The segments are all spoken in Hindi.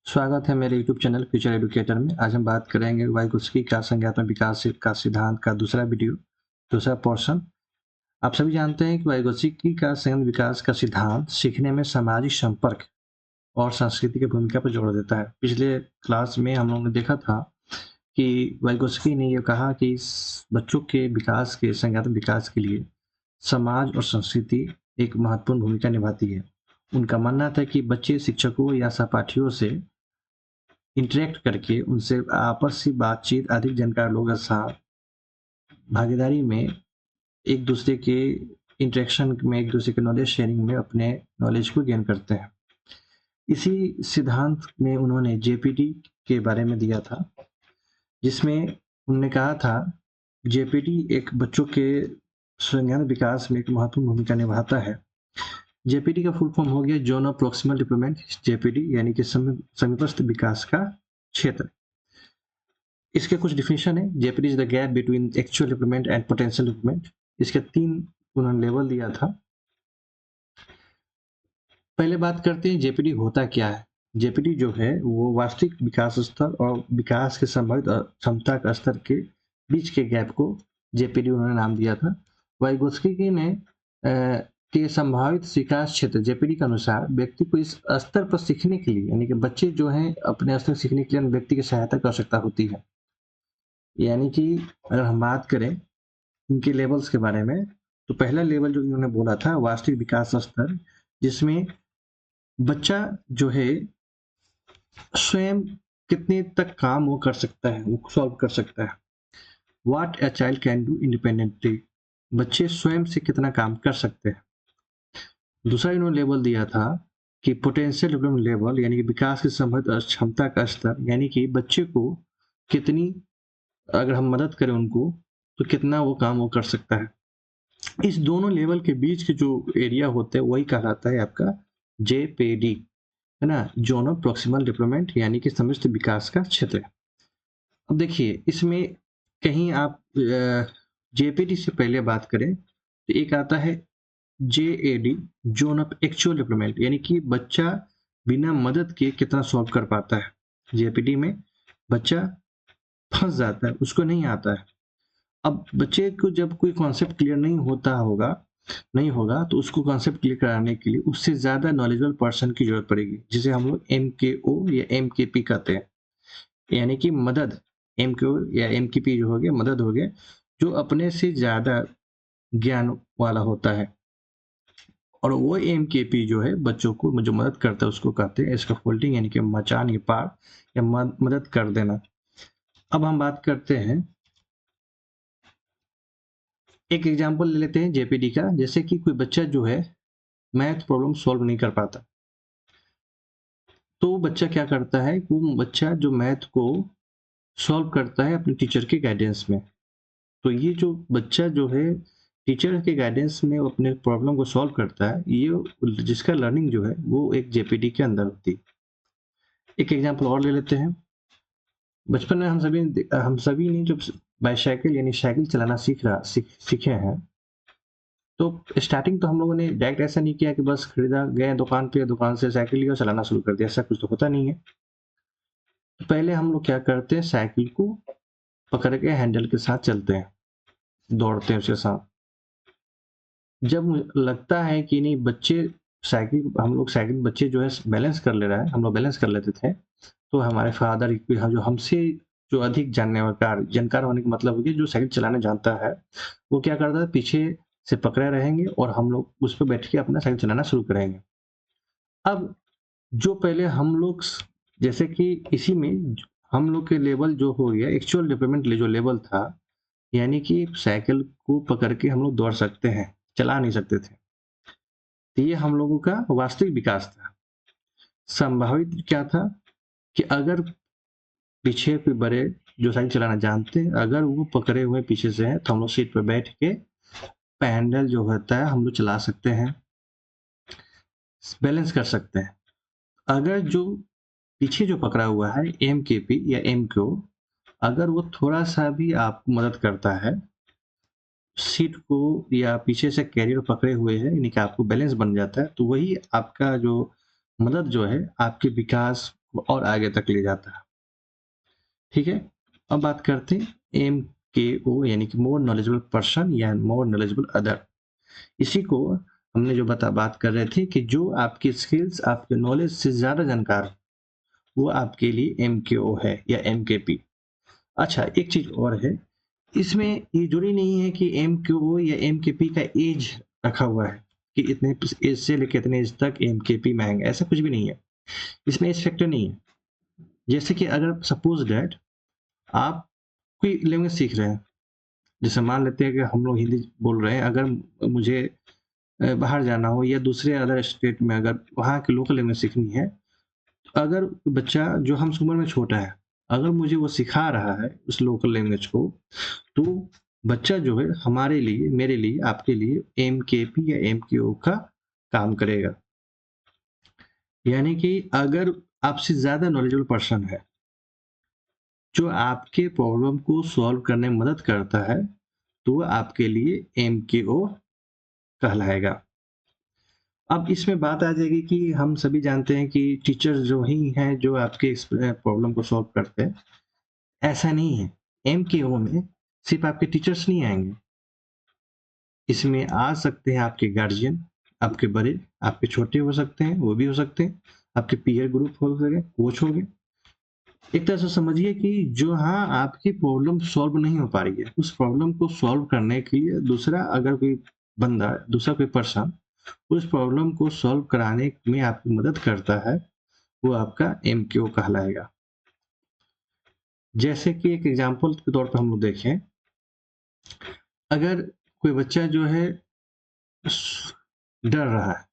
स्वागत है मेरे यूट्यूब चैनल फ्यूचर एडुकेटर में। आज हम बात करेंगे वाइगोत्स्की का संज्ञानात्मक विकास का सिद्धांत का दूसरा वीडियो, दूसरा पोर्शन। आप सभी जानते हैं कि वाइगोत्स्की का संज्ञानात्मक विकास का सिद्धांत सीखने में सामाजिक संपर्क और संस्कृति की भूमिका पर जोर देता है। पिछले क्लास में हम लोगों ने देखा था कि वाइगोत्स्की ने यह कहा कि बच्चों के विकास के संज्ञानात्मक विकास के लिए समाज और संस्कृति एक महत्वपूर्ण भूमिका निभाती है। उनका मानना था कि बच्चे शिक्षकों या सहपाठियों से इंटरेक्ट करके उनसे आपसी बातचीत, अधिक जानकार लोगों के साथ भागीदारी में एक दूसरे के इंटरेक्शन में, एक दूसरे के नॉलेज शेयरिंग में अपने नॉलेज को गेन करते हैं। इसी सिद्धांत में उन्होंने जेपीटी के बारे में दिया था, जिसमें उन्होंने कहा था जेपीटी एक बच्चों के संज्ञानात्मक विकास में एक महत्वपूर्ण भूमिका निभाता है। जेपीटी का फुल फॉर्म हो गया zone of proximal development, JPD यानी कि समीपस्थ विकास का क्षेत्र। इसके कुछ डिफिनेशन है। ZPD is the gap between actual development and potential development. इसके 3 उन्होंने लेवल दिया था। पहले बात करते हैं जेपीडी होता क्या है। जेपीडी जो है वो वास्तविक विकास स्तर और विकास के संभावित क्षमता का स्तर के बीच के गैप को जेपीडी उन्होंने नाम दिया था। वाइगोत्स्की ने के संभावित विकास क्षेत्र जेपीडी के अनुसार व्यक्ति को इस स्तर पर सीखने के लिए, यानी कि बच्चे जो हैं अपने स्तर सीखने के लिए व्यक्ति की सहायता की आवश्यकता होती है। यानी कि अगर हम बात करें इनके लेवल्स के बारे में, तो पहला लेवल जो इन्होंने बोला था वास्तविक विकास स्तर, जिसमें बच्चा जो है स्वयं कितने तक काम वो कर सकता है, वो सॉल्व कर सकता है। What a child can do independently, बच्चे स्वयं से कितना काम कर सकते हैं। दूसरा इन्होंने लेवल दिया था कि पोटेंशियल डेवलपमेंट लेवल, यानी कि विकास की संभावित क्षमता का स्तर, यानी कि बच्चे को कितनी, अगर हम मदद करें उनको तो कितना वो काम वो कर सकता है। इस दोनों लेवल के बीच के जो एरिया होते हैं वही कहलाता है आपका जेपीडी, है ना, जोन ऑफ प्रॉक्सिमल डेवलपमेंट, यानी कि समस्त विकास का क्षेत्र। अब देखिए इसमें कहीं आप जेपीडी से पहले बात करें तो एक आता है जेएडी, जोन ऑफ एक्चुअल डेवलपमेंट, यानी कि बच्चा बिना मदद के कितना सॉल्व कर पाता है। जेपीडी में बच्चा फंस जाता है, उसको नहीं आता है। अब बच्चे को जब कोई कॉन्सेप्ट क्लियर नहीं होगा तो उसको कॉन्सेप्ट क्लियर कराने के लिए उससे ज्यादा नॉलेजेबल पर्सन की जरूरत पड़ेगी, जिसे हम लोग MKO या MKP कहते हैं। यानी कि मदद, MKO या MKP जो हो गया मदद हो गया, जो अपने से ज्यादा ज्ञान वाला होता है। और वो MKP जो है बच्चों को जो मदद करता है उसको कहते हैं स्कैफोल्डिंग, यानी कि मचान या पार या मदद कर देना। अब हम बात करते हैं, एक एग्जांपल ले लेते हैं जेपीडी का। जैसे कि कोई बच्चा जो है मैथ प्रॉब्लम सॉल्व नहीं कर पाता, तो बच्चा क्या करता है, वो बच्चा जो मैथ को सॉल्व करता है अपने टीचर के गाइडेंस में। तो ये जो बच्चा जो है टीचर के गाइडेंस में अपने प्रॉब्लम को सॉल्व करता है, ये जिसका लर्निंग जो है वो एक जेपीडी के अंदर होती है। एक एग्जांपल और ले लेते हैं। बचपन में हम सभी ने जब बाईसाइकिल यानी साइकिल चलाना सीखे हैं, तो स्टार्टिंग तो हम लोगों ने डायरेक्ट ऐसा नहीं किया कि बस खरीदा, गए दुकान पे, दुकान से साइकिल लिया, चलाना शुरू कर दिया। ऐसा कुछ तो होता नहीं है। तो पहले हम लोग क्या करते हैं, साइकिल को पकड़ के हैंडल के साथ चलते हैं, दौड़ते हैं उसके साथ। जब लगता है कि नहीं हम लोग साइकिल बच्चे जो है बैलेंस कर ले रहा है, हम लोग बैलेंस कर लेते थे, तो हमारे फादर जो हमसे जो अधिक जानकार होने का मतलब हो गया, जो साइकिल चलाना जानता है, वो क्या करता है, पीछे से पकड़े रहेंगे और हम लोग उस पर बैठ के अपना साइकिल चलाना शुरू करेंगे। अब जो पहले हम लोग, जैसे कि इसी में हम लोग के लेवल जो हो गया एक्चुअल डेवलपमेंट जो लेवल था, यानी कि साइकिल को पकड़ के हम लोग दौड़ सकते हैं, चला नहीं सकते थे। तो ये हम लोगों का वास्तविक विकास था। संभावित क्या था कि अगर पीछे कोई बड़े जो साइकिल चलाना जानते हैं, अगर वो पकड़े हुए पीछे से हैं, तो हम लोग सीट पर बैठ के पैडल जो होता है हम लोग चला सकते हैं, बैलेंस कर सकते हैं। अगर जो पीछे जो पकड़ा हुआ है MKP या MKO, अगर वो थोड़ा सा भी आपको मदद करता है, सीट को या पीछे से कैरियर पकड़े हुए है, यानी कि आपको बैलेंस बन जाता है, तो वही आपका जो मदद जो है आपके विकास और आगे तक ले जाता है। ठीक है, अब बात करते हैं MKO यानी कि मोर नॉलेजेबल पर्सन या मोर नॉलेजेबल अदर। इसी को हमने जो बात कर रहे थे कि जो आपकी स्किल्स आपके नॉलेज से ज़्यादा जानकार, वो आपके लिए MKO है या MKP। अच्छा, एक चीज़ और है, इसमें ये ज़रूरी नहीं है कि MKO या MKP का एज रखा हुआ है कि इतने एज से लेकर इतने एज तक MKP में आएंगे, ऐसा कुछ भी नहीं है। इसमें एज फैक्टर नहीं है। जैसे कि अगर सपोज डैट आप कोई लैंग्वेज सीख रहे हैं, जैसे मान लेते हैं कि हम लोग हिंदी बोल रहे हैं, अगर मुझे बाहर जाना हो या दूसरे अदर स्टेट में अगर वहाँ की लोकल लैंग्वेज सीखनी है, अगर बच्चा जो हमसे उम्र में छोटा है, अगर मुझे वो सिखा रहा है उस लोकल लैंग्वेज को, तो बच्चा जो है हमारे लिए, मेरे लिए, आपके लिए MKP या MKO का काम करेगा। यानी कि अगर आपसे ज़्यादा नॉलेजेबल पर्सन है जो आपके प्रॉब्लम को सॉल्व करने में मदद करता है, तो वो आपके लिए MKO कहलाएगा। अब इसमें बात आ जाएगी कि हम सभी जानते हैं कि टीचर्स जो ही हैं जो आपके इस प्रॉब्लम को सॉल्व करते हैं। ऐसा नहीं है, MKO में सिर्फ आपके टीचर्स नहीं आएंगे, इसमें आ सकते हैं आपके गार्जियन, आपके बड़े, आपके छोटे हो सकते हैं, वो भी हो सकते हैं, आपके पीयर ग्रुप हो गए, कोच हो गए। एक तरह से समझिए कि जो हाँ आपकी प्रॉब्लम सॉल्व नहीं हो पा रही है, उस प्रॉब्लम को सॉल्व करने के लिए दूसरा अगर कोई बंदा, दूसरा कोई पर्सन उस प्रॉब्लम को सॉल्व कराने में आपकी मदद करता है, वो आपका MKO कहलाएगा। जैसे कि एक एग्जांपल के तौर पर हम लोग देखें, अगर कोई बच्चा जो है डर रहा है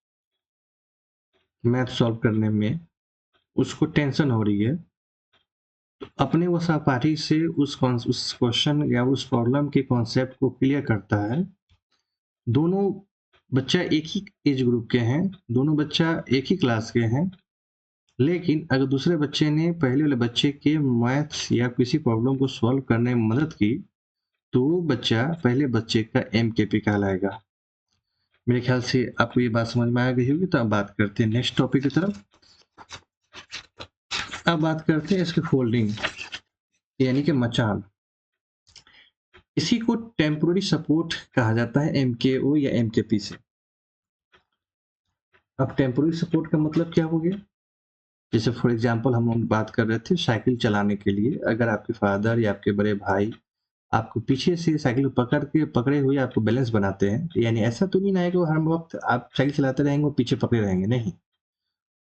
मैथ सॉल्व करने में, उसको टेंशन हो रही है, तो अपने वो सहपाठी से उस क्वेश्चन या उस प्रॉब्लम के कॉन्सेप्ट को क्लियर करता है। दोनों बच्चा एक ही एज ग्रुप के हैं, दोनों बच्चा एक ही क्लास के हैं, लेकिन अगर दूसरे बच्चे ने पहले वाले बच्चे के मैथ्स या किसी प्रॉब्लम को सॉल्व करने में मदद की, तो वो बच्चा पहले बच्चे का MKP कहलाएगा। मेरे ख्याल से आपको ये बात समझ में आ गई होगी। तो अब बात करते हैं नेक्स्ट टॉपिक की तरफ। अब बात करते हैं इसके फोल्डिंग यानी कि मचान। इसी को टेम्पोररी सपोर्ट कहा जाता है MKO या MKP से। अब टेम्पोररी सपोर्ट का मतलब क्या हो गया? जैसे फॉर एग्जांपल हम लोग बात कर रहे थे साइकिल चलाने के लिए, अगर आपके फादर या आपके बड़े भाई आपको पीछे से साइकिल पकड़े हुए आपको बैलेंस बनाते हैं, यानी ऐसा तो नहीं ना है कि हर वक्त आप साइकिल चलाते रहेंगे वो पीछे पकड़े रहेंगे, नहीं।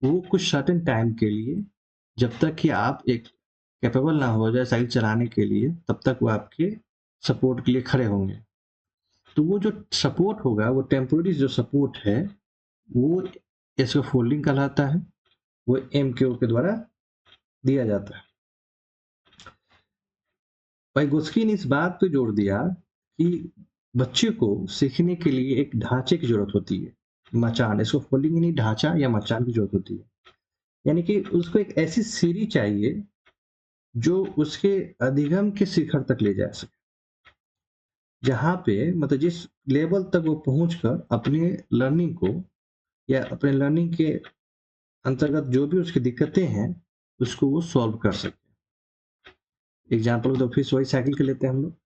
वो कुछ सर्टेन टाइम के लिए, जब तक कि आप एक कैपेबल ना हो जाए साइकिल चलाने के लिए, तब तक वो आपके सपोर्ट के लिए खड़े होंगे। तो वो जो सपोर्ट होगा, वो टेम्पोररी जो सपोर्ट है, वो इसको फोल्डिंग कहलाता है, वो MKO के द्वारा दिया जाता है। वाइगोत्स्की ने इस बात पे जोर दिया कि बच्चे को सीखने के लिए एक ढांचे की जरूरत होती है, मचान, इसको फोल्डिंग नहीं, ढांचा या मचान की जरूरत होती है। यानी कि उसको एक ऐसी सीढ़ी चाहिए जो उसके अधिगम के शिखर तक ले जा सके, जहाँ पे मतलब जिस लेवल तक वो पहुंचकर अपने लर्निंग को या अपने लर्निंग के अंतर्गत जो भी उसकी दिक्कतें हैं उसको वो सॉल्व कर सके। एग्जाम्पल तो फिर वही साइकिल के लेते हैं हम लोग।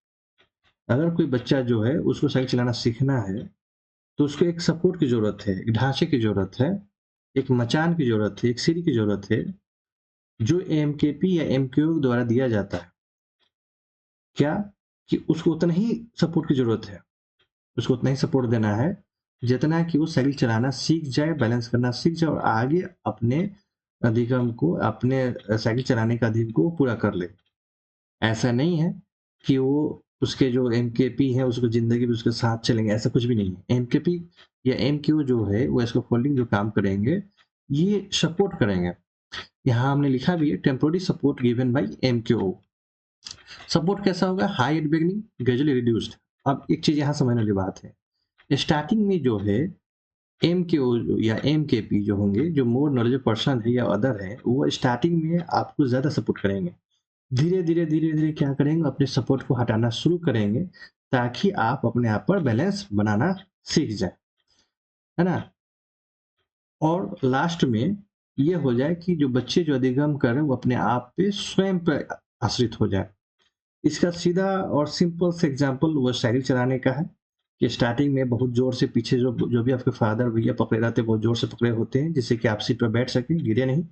अगर कोई बच्चा जो है उसको साइकिल चलाना सीखना है, तो उसको एक सपोर्ट की जरूरत है, एक ढांचे की जरूरत है, एक मचान की जरूरत है, एक सीढ़ी की जरूरत है, जो MKP या MKO द्वारा दिया जाता है। क्या कि उसको उतना ही सपोर्ट की जरूरत है, उसको उतना ही सपोर्ट देना है जितना कि वो साइकिल चलाना सीख जाए, बैलेंस करना सीख जाए और आगे अपने अधिगम को, अपने साइकिल चलाने का अधिगम को पूरा कर ले। ऐसा नहीं है कि वो उसके जो MKP है उसको जिंदगी में उसके साथ चलेंगे, ऐसा कुछ भी नहीं है। MKP या MKO जो है वो इसको फोल्डिंग जो काम करेंगे, ये सपोर्ट करेंगे। यहाँ हमने लिखा भी है temporary support given by MKO। Support कैसा होगा? High at beginning, gradually reduced. अब एक चीज यहाँ समझने वाली बात है, स्टार्टिंग में जो है MKO या MKP जो होंगे, जो मोर नॉलेजेबल पर्सन है या अदर है, वो स्टार्टिंग में आपको ज्यादा सपोर्ट करेंगे। धीरे धीरे क्या करेंगे, अपने सपोर्ट को हटाना शुरू करेंगे ताकि आप अपने आप पर बैलेंस बनाना सीख जाए, है ना। और लास्ट में ये हो जाए कि जो बच्चे जो अधिगम कर रहे हैं वो अपने आप पे स्वयं पर आश्रित हो जाए। इसका सीधा और सिंपल से एग्जांपल वो साइकिल चलाने का है कि स्टार्टिंग में बहुत ज़ोर से पीछे जो जो भी आपके फादर भैया पकड़े रहते हैं, बहुत ज़ोर से पकड़े होते हैं, जिससे कि आप सीट पर बैठ सकें, गिरे नहीं।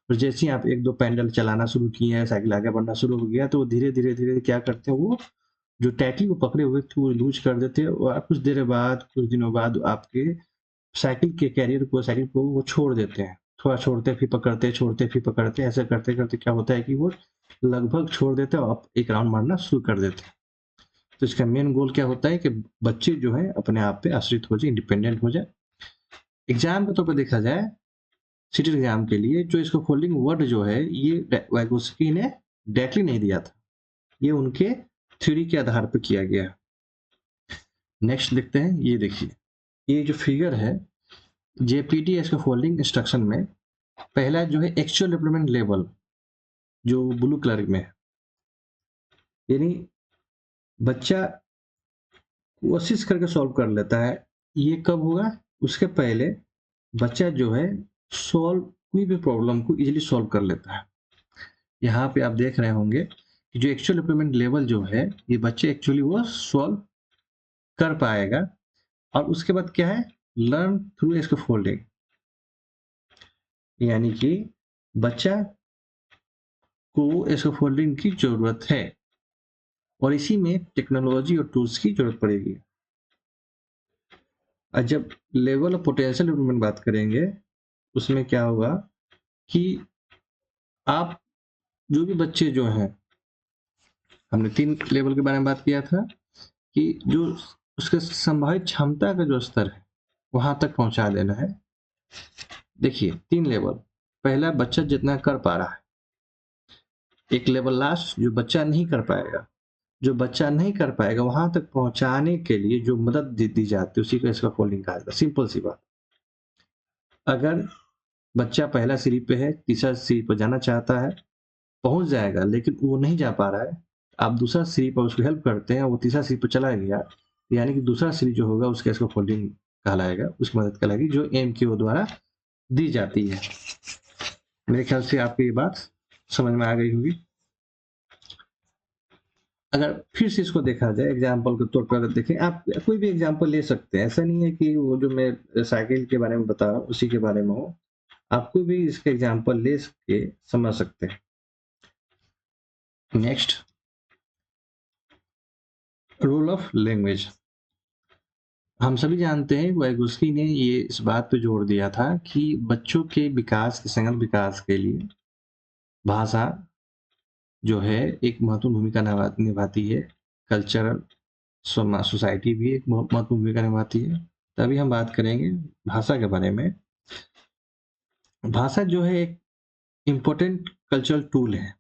और जैसे ही आप 1-2 पैडल चलाना शुरू किए हैं, साइकिल आगे बढ़ना शुरू हो गया, तो वो धीरे-धीरे क्या करते हैं, वो जो टाइटली वो पकड़े हुए थे, वो लूज़ कर देते हैं और कुछ देर बाद, कुछ दिनों बाद आपके साइकिल को वो छोड़ देते हैं। थोड़ा छोड़ते फिर पकड़ते, छोड़ते फिर पकड़ते, ऐसे करते-करते क्या होता है कि वो लगभग छोड़ देते हैं और आप एक राउंड मारना शुरू कर देते हैं। तो इसका मेन गोल क्या होता है कि बच्चे जो है अपने आप पे आश्रित हो जाए, इंडिपेंडेंट हो जाए। एग्जाम के तौर पर देखा जाए, सिटी एग्जाम के लिए जो इसका फोल्डिंग वर्ड जो है, ये वाइगोस्की ने डायरेक्टली नहीं दिया था, ये उनके थ्योरी के आधार पर किया गया। नेक्स्ट देखते हैं, ये देखिए, ये जो फिगर है जेपीटी इसका फोल्डिंग इंस्ट्रक्शन में पहला जो है एक्चुअल डेवलपमेंट लेवल, जो ब्लू कलर में है, यानी बच्चा कोशिश करके सॉल्व कर लेता है। ये कब होगा? उसके पहले बच्चा जो है सॉल्व कोई भी प्रॉब्लम को इजीली सॉल्व कर लेता है। यहाँ पे आप देख रहे होंगे कि जो एक्चुअल डेवलपमेंट लेवल जो है, ये बच्चे एक्चुअली वो सॉल्व कर पाएगा। और उसके बाद क्या है? लर्न थ्रू इसको फोल्डिंग, यानी कि बच्चा को इसको फोल्डिंग की जरूरत है और इसी में टेक्नोलॉजी और टूल्स की जरूरत पड़ेगी। और जब लेवल ऑफ पोटेंशियल डेवलपमेंट बात करेंगे, उसमें क्या होगा कि आप जो भी बच्चे जो हैं, हमने 3 लेवल के बारे में बात किया था कि जो उसके संभावित क्षमता का जो स्तर है, वहां तक पहुंचा देना है। देखिए 3 लेवल, पहला बच्चा जितना कर पा रहा है, एक लेवल लास्ट जो बच्चा नहीं कर पाएगा, जो बच्चा नहीं कर पाएगा वहां तक पहुंचाने के लिए जो मदद दी जाती है, उसी को इसका फोल्डिंग कहा जाता है। सिंपल सी बात, अगर बच्चा पहला सीढ़ी पे है, तीसरा सीढ़ी पर जाना चाहता है, पहुंच जाएगा, लेकिन वो नहीं जा पा रहा है, आप दूसरा सीढ़ी पर उसको हेल्प करते हैं, वो तीसरा सीढ़ी पर चला गया, यानी कि दूसरा सीढ़ी जो होगा उसका इसको फोल्डिंग कहलाएगा, उसकी मदद कहलाएगी, जो एमक्यू द्वारा दी जाती है। मेरे ख्याल से आपको ये बात समझ में आ गई होगी। अगर फिर से इसको देखा जाए एग्जाम्पल के तौर पर, अगर देखें, आप कोई भी एग्जाम्पल ले सकते हैं, ऐसा नहीं है कि वो जो मैं साइकिल के बारे में बता रहा हूँ उसी के बारे में हो, आप कोई भी इसका एग्जाम्पल ले के समझ सकते हैं। Next, role of language. हम सभी जानते हैं वाइगोस्की ने ये इस बात पे जोर दिया था कि बच्चों के विकास के संगत विकास के लिए भाषा जो है एक महत्वपूर्ण भूमिका निभाती है। कल्चरल सोसाइटी भी एक महत्वपूर्ण भूमिका निभाती है। तभी हम बात करेंगे भाषा के बारे में। भाषा जो है एक इम्पोर्टेंट कल्चरल टूल है।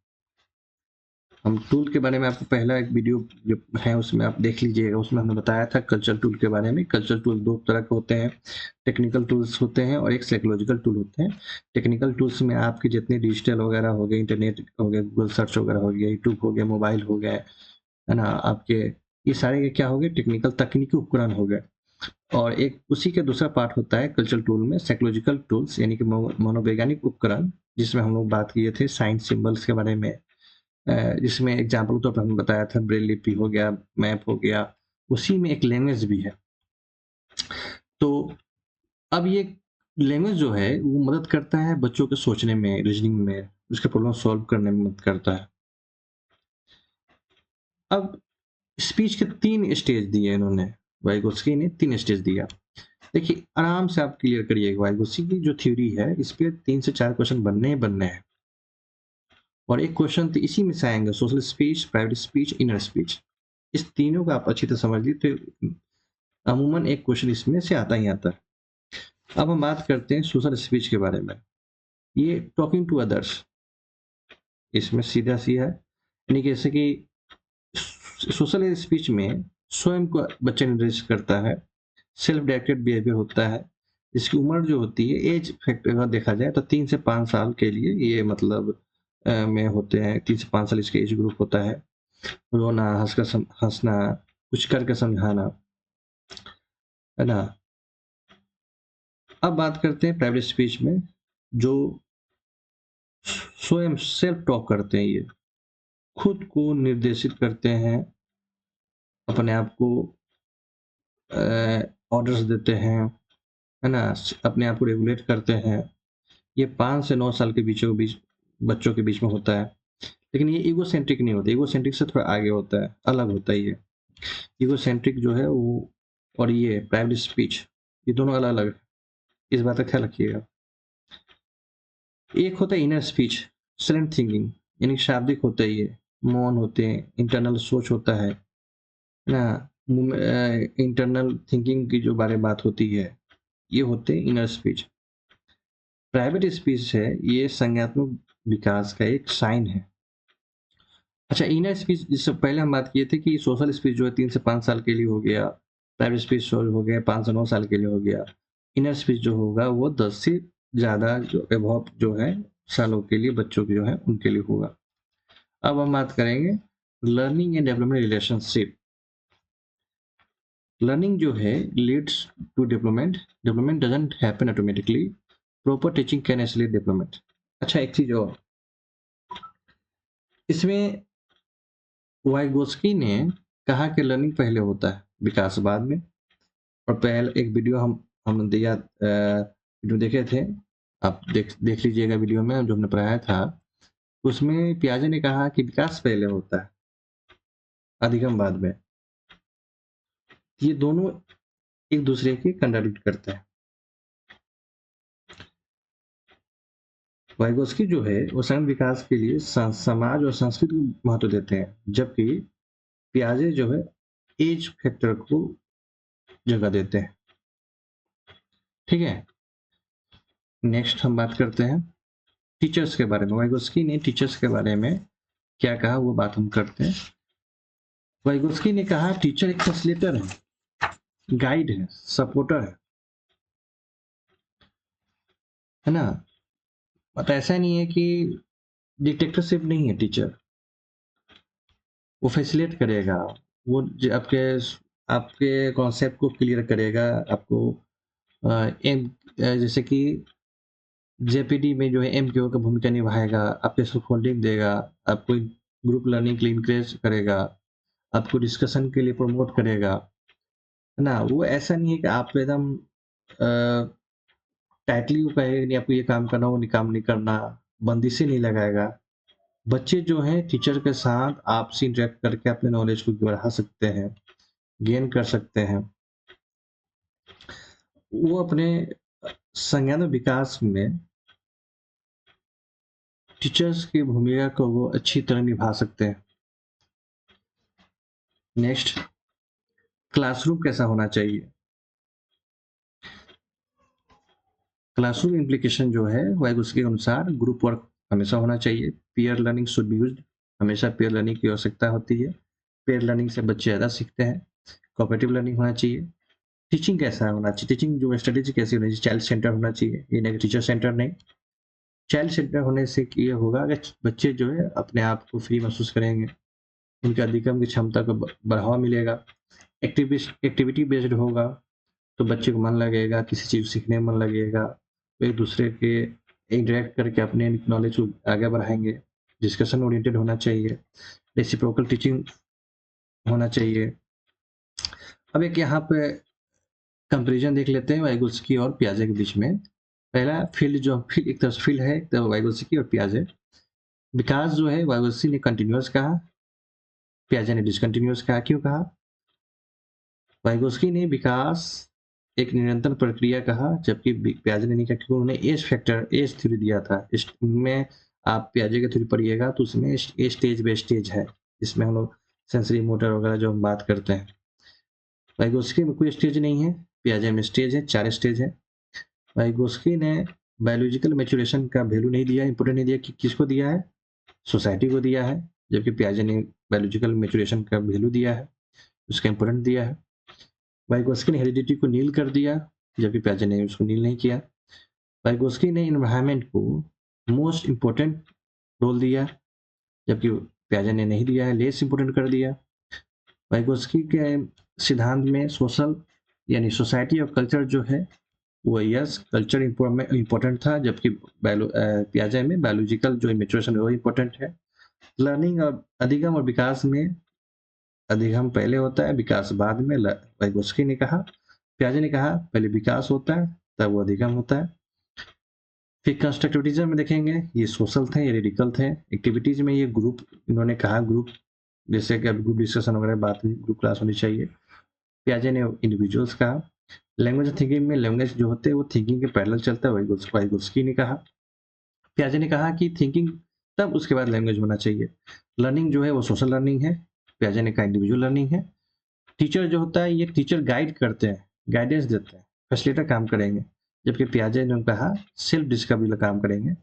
हम टूल के बारे में आपको पहला एक वीडियो जो है उसमें आप देख लीजिएगा, उसमें हमने बताया था कल्चरल टूल के बारे में। कल्चरल टूल 2 तरह के होते हैं, टेक्निकल टूल्स होते हैं और एक साइकोलॉजिकल टूल होते हैं। टेक्निकल टूल्स में आपके जितने डिजिटल वगैरह हो गए, इंटरनेट हो गया, गूगल सर्च वगैरह हो गया, यूट्यूब हो गया, मोबाइल हो गया, है ना, आपके ये सारे के क्या हो गए, टेक्निकल तकनीकी उपकरण हो गए। और एक उसी के दूसरा पार्ट होता है कल्चरल टूल में साइकोलॉजिकल टूल्स, यानी कि मनोवैज्ञानिक उपकरण, जिसमें हम लोग बात किए थे साइंस सिंबल्स के बारे में, जिसमें एग्जाम्पल तो हमने बताया था ब्रेल लिपि हो गया, मैप हो गया, उसी में एक लैंग्वेज भी है। तो अब ये लैंग्वेज जो है वो मदद करता है बच्चों के सोचने में, रीजनिंग में, उसके प्रॉब्लम सॉल्व करने में मदद करता है। अब स्पीच के 3 स्टेज दिए इन्होंने, वाइगोत्स्की ने 3 स्टेज दिया। देखिए आराम से आप क्लियर करिएगा, वाइगोत्स्की की जो थ्योरी है इस पे 3 से 4 क्वेश्चन बनने ही बनने हैं। और एक क्वेश्चन तो इसी में से आएंगे, social speech, private speech, inner speech. इस तीनों को आप अच्छी तरह समझ लीजिए तो अमूमन एक क्वेश्चन इसमें से आता ही आता है। अब हम बात करते हैं सोशल स्पीच के बारे में। ये टॉकिंग टू अदर्स, इसमें सीधा सी है, यानी कि जैसे कि सोशल स्पीच में स्वयं को बच्चा निर्देशित करता है, सेल्फ डायरेक्टेड बिहेवियर होता है। इसकी उम्र जो होती है, एज फैक्टर अगर देखा जाए तो 3 से 5 साल के लिए ये मतलब में होते हैं। 3 से 5 साल इसका एज ग्रुप होता है। रोना, हंसना, कुछ करके समझाना, है ना। अब बात करते हैं प्राइवेट स्पीच में, जो स्वयं सेल्फ टॉक करते हैं, ये खुद को निर्देशित करते हैं, अपने आप को ऑर्डर्स देते हैं, है ना? अपने आप को रेगुलेट करते हैं। ये 5 से 9 साल के बीच बच्चों के बीच में होता है। लेकिन ये ईगोसेंट्रिक नहीं होता, ईगोसेंट्रिक से थोड़ा आगे होता है, अलग होता है ये। ईगोसेंट्रिक जो है वो और ये प्राइवेट स्पीच, ये दोनों अलग-अलग है। इस बात का ख्याल रखिएगा। एक होता है इनर स्पीच, साइलेंट थिंकिंग, यानी शाब्दिक होता है ये, मौन होते हैं, इंटरनल सोच होता है ना? इंटरनल थिंकिंग की जो बारे बात होती है, ये होते हैं इनर स्पीच। प्राइवेट स्पीच है, ये संज्ञानात्मक विकास का एक साइन है। अच्छा, इनर स्पीच, जिससे पहले हम बात किए थे कि सोशल स्पीच जो है 3 से 5 साल के लिए हो गया, प्राइवेट स्पीच हो गया 5 से 9 साल के लिए हो गया। इनर स्पीच जो होगा वो 10 से ज़्यादा जो एबव जो है सालों के लिए, बच्चों की जो है उनके लिए होगा। अब हम बात करेंगे learning and development relationship. Learning जो है leads to development, development doesn't happen automatically, proper teaching can accelerate development. अच्छा, एक चीज और इसमें, वाइगोस्की ने कहा कि लर्निंग पहले होता है, विकास बाद में। और पहले एक वीडियो हम दिया, वीडियो देखे थे, आप देख लीजिएगा वीडियो में जो हमने पढ़ाया था। उसमें पियाजे ने कहा कि विकास पहले होता है, अधिगम बाद में। ये दोनों एक दूसरे के कंट्राडिक्ट करते हैं। वाइगोस्की जो है वो स्वयं विकास के लिए समाज और संस्कृति को महत्व देते हैं, जबकि पियाजे जो है एज फैक्टर को जगह देते हैं। ठीक है, नेक्स्ट हम बात करते हैं टीचर्स के बारे में। वाइगोस्की ने टीचर्स के बारे में क्या कहा वो बात हम करते हैं। वाइगोस्की ने कहा टीचर एक फैसिलिटेटर है, गाइड है, सपोर्टर है ना? बट ऐसा नहीं है कि डिक्टेटरशिप नहीं है टीचर, वो फैसिलिटेट करेगा, वो आपके आपके कॉन्सेप्ट को क्लियर करेगा, आपको एम, जैसे कि जेपीडी में जो है एमक्यू का भूमिका निभाएगा, आपके स्टेक होल्डिंग देगा, आपको ग्रुप लर्निंग के लिए इंकरेज करेगा, आपको डिस्कशन के लिए प्रमोट करेगा, है ना? वो ऐसा नहीं है कि आप एकदम टाइटली वो कहेगा नहीं आपको ये काम करना, वो काम नहीं करना, बंदिशें नहीं लगाएगा। बच्चे जो हैं टीचर के साथ आपसी इंटरेक्ट करके अपने नॉलेज को बढ़ा सकते हैं, गेन कर सकते हैं। वो अपने संज्ञान विकास में टीचर्स की भूमिका को वो अच्छी तरह निभा सकते हैं। नेक्स्ट, क्लासरूम कैसा होना चाहिए? क्लासरूम इम्प्लीकेशन जो है वह उसके अनुसार ग्रुप वर्क हमेशा होना चाहिए, peer learning should be used, हमेशा पीयर लर्निंग की आवश्यकता होती है। पीयर लर्निंग से बच्चे ज़्यादा सीखते हैं। कोऑपरेटिव लर्निंग होना चाहिए। टीचिंग कैसा होना चाहिए? टीचिंग जो स्ट्रेटेजी कैसी होनी चाहिए? चाइल्ड सेंटर होना चाहिए, ये नहीं टीचर सेंटर नहीं। चाइल्ड सेंटर होने से ये होगा कि बच्चे जो है अपने आप को फ्री महसूस करेंगे, उनके अधिगम की क्षमता को बढ़ावा मिलेगा। एक्टिविटी बेस्ड होगा तो बच्चे को मन लगेगा, किसी चीज़ सीखने में मन लगेगा, एक दूसरे के इंटरेक्ट करके अपने नॉलेज को आगे बढ़ाएंगे। डिस्कशन ओरिएंटेड होना चाहिए, रेसिप्रोकल टीचिंग होना चाहिए। अब एक यहाँ पे कंपेरिजन देख लेते हैं वाइगोत्स्की और पियाजे के बीच में। पहला फील्ड, जो फील्ड एक तरफ फील्ड है, तो वाइगोत्स्की और पियाजे। विकास जो है वाइगोत्स्की ने कंटिन्यूअस कहा, पियाजे ने डिसकंटिन्यूअस कहा। क्यों कहा? वाइगोत्स्की ने विकास एक निरंतर प्रक्रिया कहा, जबकि पियाजे ने नहीं कहा, क्योंकि उन्होंने एज फैक्टर, एज थ्योरी दिया था। इसमें आप पियाजे की थ्योरी पढ़िएगा तो उसमें स्टेज बाय स्टेज है, इसमें हम लोग सेंसरी मोटर वगैरह जो हम बात करते हैं। वाइगोत्स्की में कोई स्टेज नहीं है, पियाजे में स्टेज है, 4 स्टेज है। वाइगोत्स्की ने बायोलॉजिकल मैच्योरेशन का वैल्यू नहीं दिया, इंपोर्टेंट नहीं दिया। कि किसको दिया है? सोसाइटी को दिया है। जबकि पियाजे ने बायोलॉजिकल मैच्योरेशन का वैल्यू दिया है, उसका इंपोर्टेंट दिया है। वाइगोत्स्की ने हेरिडिटी को नील कर दिया, जबकि पियाजे ने उसको नील नहीं किया। वाइगोत्स्की ने एनवायरनमेंट को मोस्ट इंपोर्टेंट रोल दिया, जबकि पियाजे ने नहीं दिया है, लेस इंपोर्टेंट कर दिया। वाइगोत्स्की के सिद्धांत में सोशल यानी सोसाइटी और कल्चर जो है वो यस कल्चर इम्पोर्टेंट था, जबकि पियाजे में बायोलॉजिकल जो मेच्योरेशन वो इम्पोर्टेंट है। लर्निंग और अधिगम और विकास में अधिगम पहले होता है, विकास बाद में। वाइगोस्की ने कहा, पियाजे ने कहा पहले विकास होता है तब वो अधिगम होता है। फिर कंस्ट्रक्टिविज्म में देखेंगे, ये सोशल थे, ये रेडिकल थे। एक्टिविटीज में ये ग्रुप, इन्होंने कहा ग्रुप, जैसे कि अब ग्रुप डिस्कशन वगैरह बात हुई, ग्रुप क्लास होनी चाहिए। पियाजे ने इंडिविजुअल्स कहा। लैंग्वेज थिंकिंग में लैंग्वेज जो होते हैं वो थिंकिंग के पैरेलल चलता है, वाइगोस्की ने कहा। पियाजे ने कहा कि थिंकिंग तब उसके बाद लैंग्वेज होना चाहिए। लर्निंग जो है वो सोशल लर्निंग है, पियाजे ने कहा इंडिविजुअल लर्निंग है। टीचर जो होता है ये टीचर गाइड करते हैं, गाइडेंस देते हैं, फैसिलिटेटर काम करेंगे, जबकि पियाजे ने कहा सेल्फ डिस्कवरी का काम करेंगे।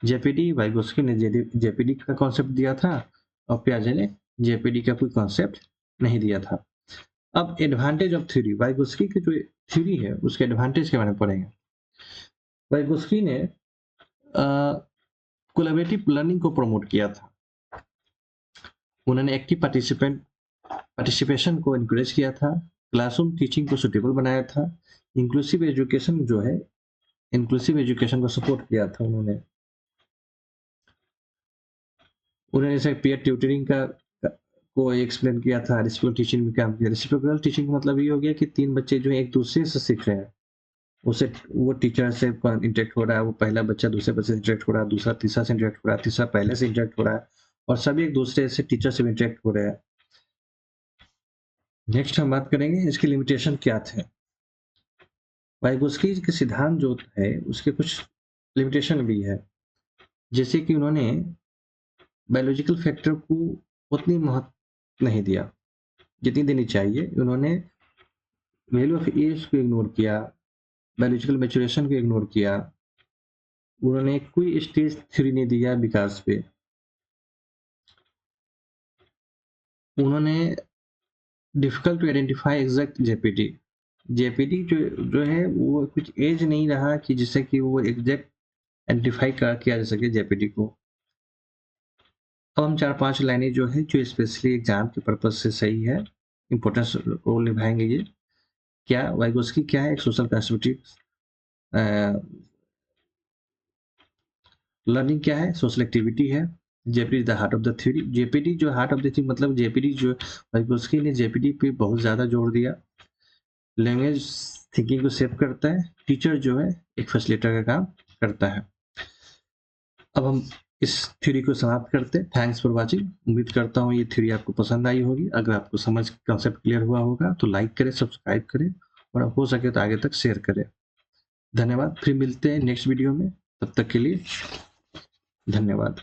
जेपीडी वाइगोस्की ने जेपीडी का कॉन्सेप्ट दिया था और पियाजे ने जेपीडी का कोई कॉन्सेप्ट नहीं दिया था। अब एडवांटेज ऑफ थ्योरी, वाइगोस्की की जो थ्योरी है उसके एडवांटेज के बारे में पढ़ेंगे। वाइगोस्की ने कोलैबोरेटिव लर्निंग को प्रमोट किया था। उन्होंने एक्टिव पार्टिसिपेशन को इनकरेज किया था, क्लासरूम टीचिंग को सुटेबल बनाया था, इंक्लूसिव एजुकेशन जो है, इंक्लूसिव एजुकेशन को सपोर्ट किया था उन्होंने जैसे पीयर ट्यूटरिंग का को एक्सप्लेन किया था, रेसिप्रोकल टीचिंग में काम किया। रेसिप्रोकल टीचिंग का मतलब ये हो गया कि तीन बच्चे जो है एक दूसरे से सीख रहे हैं, उसे वो टीचर से इंटरेक्ट हो रहा है, वो पहला बच्चा दूसरे बच्चे से इंटरेक्ट हो रहा है, दूसरा तीसरा से इंटरेक्ट हो रहा है, तीसरा पहले से इंटरेक्ट हो रहा है, और सभी एक दूसरे से टीचर से इंटरेक्ट हो रहे हैं। नेक्स्ट हम बात करेंगे इसके लिमिटेशन क्या थे। वाइगोस्की के सिद्धांत जो है उसके कुछ लिमिटेशन भी है, जैसे कि उन्होंने बायोलॉजिकल फैक्टर को उतनी महत्व नहीं दिया जितनी देनी चाहिए। उन्होंने वैल्यू ऑफ एज को इग्नोर किया, बायोलॉजिकल मैच्योरेशन को इग्नोर किया, उन्होंने कोई स्टेज थ्योरी नहीं दिया विकास पे। उन्होंने डिफिकल्ट टू आइडेंटिफाई एग्जैक्ट जेपीटी जो है वो कुछ एज नहीं रहा कि जिससे कि वो एग्जैक्ट आइडेंटिफाई किया जा सके जेपीटी को। अब हम 4-5 लाइनें जो है जो स्पेशली एग्जाम के पर्पज से सही है, इंपॉर्टेंस रोल निभाएंगे ये। क्या वाइगोस्की क्या है? एक सोशल कंस्ट्रक्टिव लर्निंग क्या है? सोशल एक्टिविटी है। ZPD the heart of the theory, ZPD जो हार्ट ऑफ द थ्योरी मतलब जेपीडी जो वाइगोस्की ने जेपीडी पे बहुत ज्यादा जोर दिया। लैंग्वेज थिंकिंग को सेव करता है, टीचर जो है एक फैसिलिटेटर का काम करता है। अब हम इस थ्योरी को समाप्त करते हैं। Thanks for watching. उम्मीद करता हूँ ये थ्योरी आपको पसंद आई होगी। अगर आपको समझ कॉन्सेप्ट क्लियर हुआ होगा तो लाइक करें, सब्सक्राइब करें और हो सके तो आगे तक शेयर करें। धन्यवाद। फिर मिलते हैं नेक्स्ट वीडियो में, तब तक के लिए धन्यवाद।